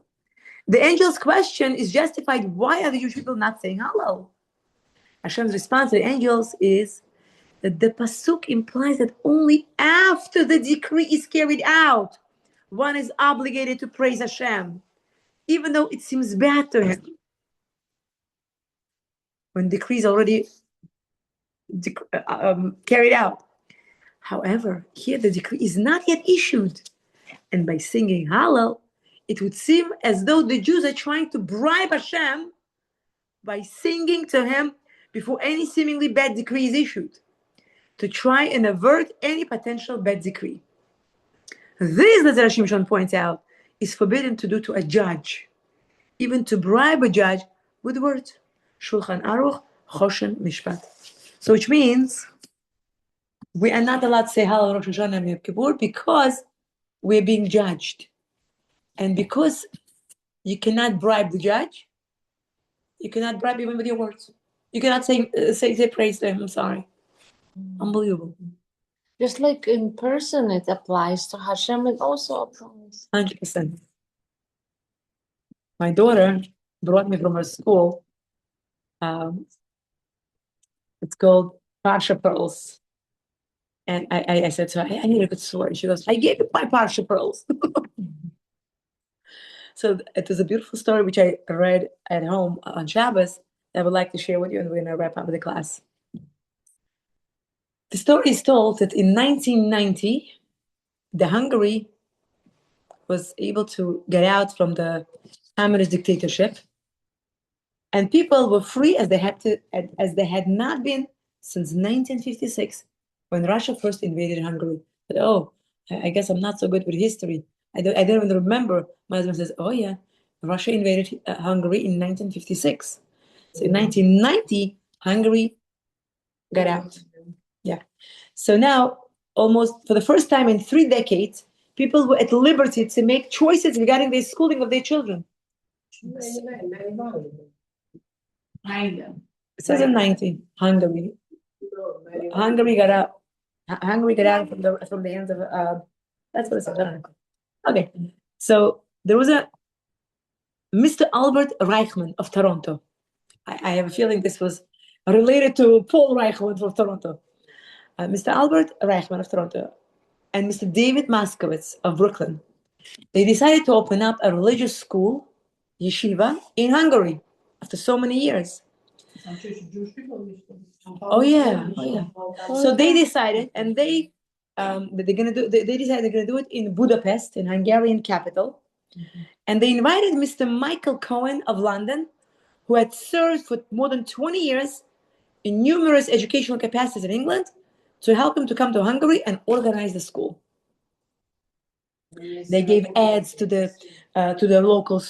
the angel's question is justified. Why are the Jewish people not saying Hallel? Hashem's response to the angels is that the pasuk implies that only after the decree is carried out, one is obligated to praise Hashem, even though it seems bad to him. When decree is already carried out. However, here the decree is not yet issued. And by singing Hallel, it would seem as though the Jews are trying to bribe Hashem by singing to him before any seemingly bad decree is issued, to try and avert any potential bad decree. This, as Rav Shimshon points out, is forbidden to do to a judge, even to bribe a judge with words. Shulchan Aruch, Choshen Mishpat. So which means we are not allowed to say Hallel Rosh Hashanah and Yom Kippur because we're being judged. And because you cannot bribe the judge, you cannot bribe even with your words. You cannot say praise to him. I'm sorry. Unbelievable. Just like in person, it applies to Hashem, it also applies. 100%. My daughter brought me from her school It's called Parsha Pearls. And I said to her, I need a good story. She goes, I gave you my Parsha Pearls. So it was a beautiful story which I read at home on Shabbos that I would like to share with you, and we're going to wrap up the class. The story is told that in 1990, the Hungary was able to get out from the communist dictatorship, and people were free as they had not been since 1956, when Russia first invaded Hungary. But I guess I'm not so good with history. I don't even remember. My husband says, "Oh yeah, Russia invaded Hungary in 1956." So in 1990, Hungary got out. Yeah. So now, almost for the first time in 3 decades, people were at liberty to make choices regarding the schooling of their children. It says in 90, Hungary. Hungary got out. Hungary got out from the hands of. That's what it says. I don't know. Okay, so there was a Mr. Albert Reichman of Toronto. I have a feeling this was related to Paul Reichman from Toronto. Mr. Albert Reichman of Toronto and Mr. David Moskowitz of Brooklyn. They decided to open up a religious school, yeshiva, in Hungary after so many years. Oh yeah. So they decided, and they decided they're gonna do it in Budapest, in Hungarian capital, and they invited Mr. Michael Cohen of London, who had served for more than 20 years in numerous educational capacities in England, to help him to come to Hungary and organize the school. They gave ads to the local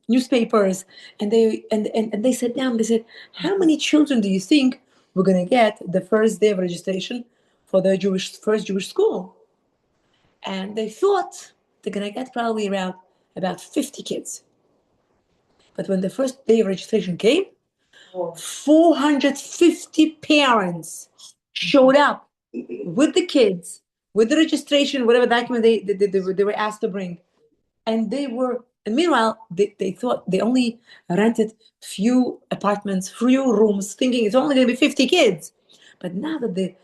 newspapers, and they sat down. They said, "How many children do you think we're going to get the first day of registration for the first Jewish school?" And they thought they're going to get probably around about 50 kids. But when the first day of registration came, 450 parents showed up with the kids, with the registration, whatever document they were asked to bring. And meanwhile, they thought they only rented few apartments, few rooms, thinking it's only going to be 50 kids. But now that the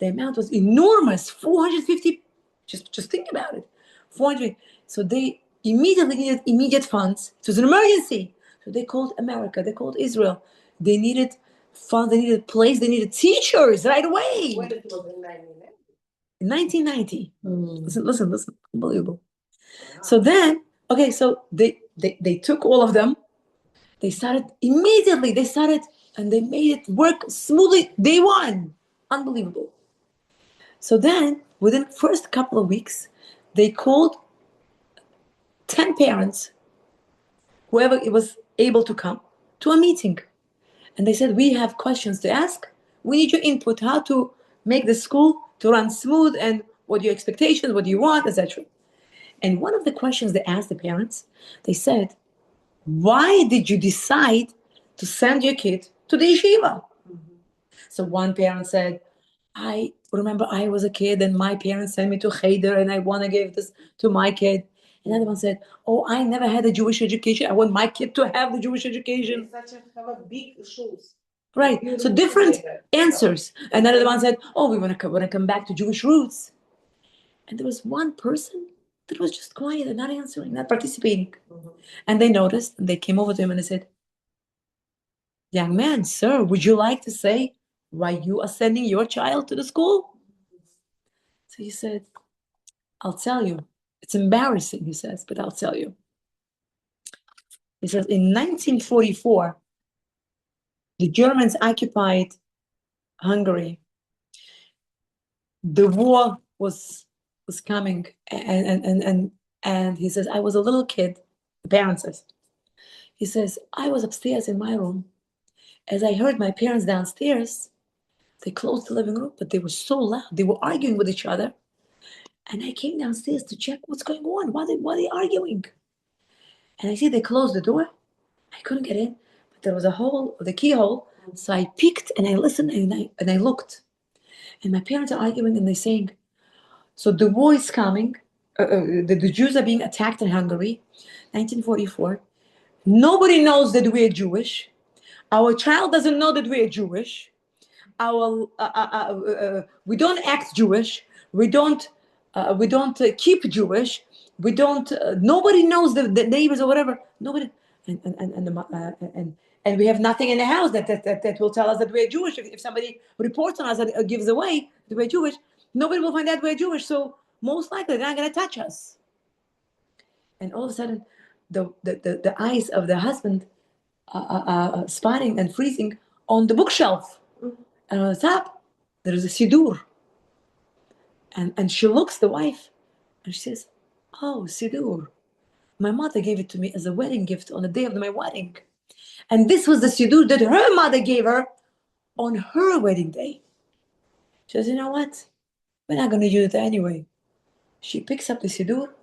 amount was enormous, 450, just think about it, 400. So they immediately needed immediate funds. It was an emergency. So they called America, they called Israel. They needed funds, they needed place, they needed teachers right away. When it was in 1990. In 1990. Listen, unbelievable. So then, okay, so they took all of them. They started immediately. And they made it work smoothly day one. Unbelievable. So then, within the first couple of weeks, they called 10 parents, whoever it was able to come, to a meeting. And they said, "We have questions to ask. We need your input, how to make the school to run smooth, and what are your expectations, what do you want, etc." And one of the questions they asked the parents, they said, "Why did you decide to send your kid to the yeshiva?" So one parent said, "I remember I was a kid and my parents sent me to Cheder and I want to give this to my kid." Another one said, "Oh, I never had a Jewish education. I want my kid to have the Jewish education." Have a big shoes. Right. So different answers. Another one said, "Oh, we want to come back to Jewish roots." And there was one person that was just quiet and not answering, not participating. And they noticed, and they came over to him and they said, "Young man, sir, would you like to say why you are sending your child to the school?" So he said, "I'll tell you. It's embarrassing," he says, "but I'll tell you." He says, in 1944, the Germans occupied Hungary. The war was coming, and he says, "I was a little kid." The parent says, he says, "I was upstairs in my room. As I heard my parents downstairs, they closed the living room, but they were so loud. They were arguing with each other. And I came downstairs to check what's going on. Why are they arguing? And I see they closed the door. I couldn't get in, but there was a hole, the keyhole. So I peeked and I listened and I looked. And my parents are arguing and they're saying, so the war is coming. The Jews are being attacked in Hungary, 1944. Nobody knows that we're Jewish. Our child doesn't know that we're Jewish. we don't act Jewish. We don't keep Jewish. We don't. Nobody knows the neighbors or whatever. Nobody. And we have nothing in the house that will tell us that we're Jewish. If somebody reports on us and gives away that we're Jewish, nobody will find out we're Jewish. So most likely they're not going to touch us. And all of a sudden, the eyes of the husband spotting and freezing on the bookshelf. And on the top, there is a siddur. And she looks, the wife, and she says, "Oh, siddur. My mother gave it to me as a wedding gift on the day of my wedding. And this was the siddur that her mother gave her on her wedding day." She says, "You know what? We're not going to use it anyway." She picks up the siddur,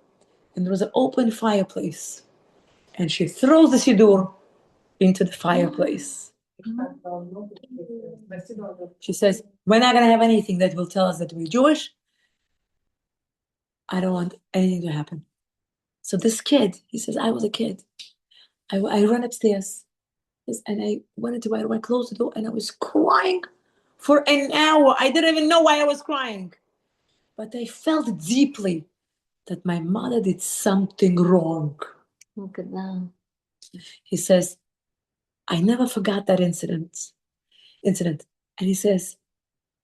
and there was an open fireplace. And she throws the siddur into the fireplace. She says, "We're not going to have anything that will tell us that we're Jewish. I don't want anything to happen." So this kid, he says, "I was a kid. I ran upstairs and I wanted to, I closed the door and I was crying for an hour. I didn't even know why I was crying. But I felt deeply that my mother did something wrong." Look at that. He says, "I never forgot that incident. And he says,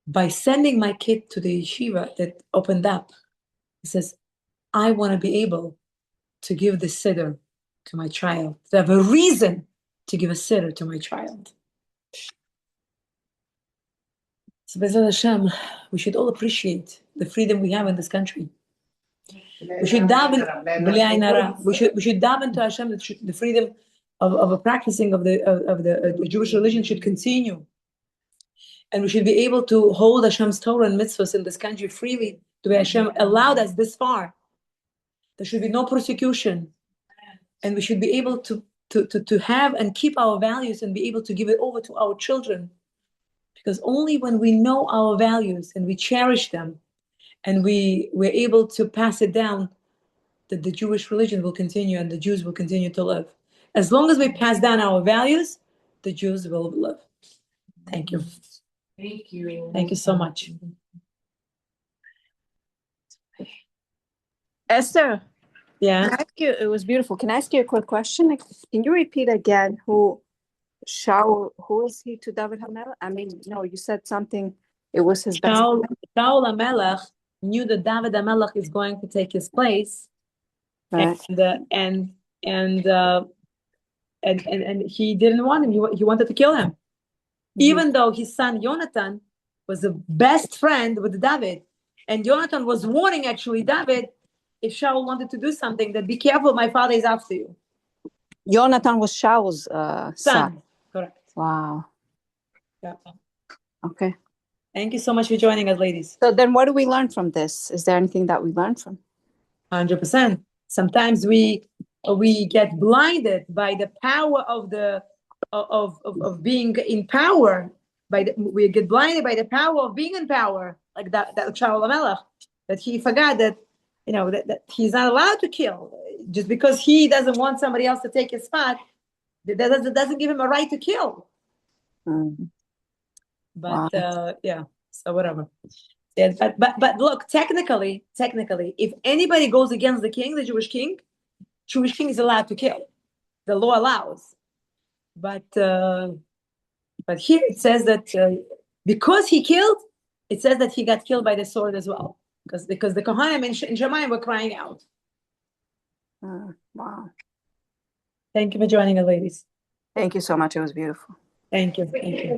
by sending my kid to the yeshiva that opened up, he says, I want to be able to give the siddur to my child, to have a reason to give a siddur to my child." So B'ezrat Hashem, we should all appreciate the freedom we have in this country. We should daven, we should daven to Hashem that the freedom of a practicing of the Jewish religion should continue. And we should be able to hold Hashem's Torah and mitzvahs in this country freely, the way Hashem allowed us this far. There should be no persecution. And we should be able to have and keep our values and be able to give it over to our children. Because only when we know our values and we cherish them and we're able to pass it down, that the Jewish religion will continue and the Jews will continue to live. As long as we pass down our values, the Jews will live. Thank you. Thank you. Thank you so much. Esther, Yeah. can I ask you, it was beautiful. Can I ask you a quick question? Like, can you repeat again who is he to David HaMelech? I mean, no, you said something, it was his best Shaul friend. HaMelech knew that David HaMelech is going to take his place. Right. And he didn't want him. He wanted to kill him. Even though his son Jonathan was the best friend with David. And Jonathan was warning actually David, if Shaul wanted to do something, that be careful, my father is after you. Jonathan was Shaul's son. Correct. Wow. Yeah. Okay. Thank you so much for joining us, ladies. So then what do we learn from this? Is there anything that we learned from? 100%. Sometimes we get blinded by the power of being in power. We get blinded by the power of being in power, like that Shaul HaMelech, that he forgot that that he's not allowed to kill just because he doesn't want somebody else to take his spot. That doesn't give him a right to kill. But yeah, so whatever. Yeah, but look, technically, if anybody goes against the king, the Jewish king is allowed to kill. The law allows. But here it says that because he killed, it says that he got killed by the sword as well. Because the Kohanim in Shemayim were crying out. Wow. Thank you for joining us, ladies. Thank you so much. It was beautiful. Thank you. Thank you.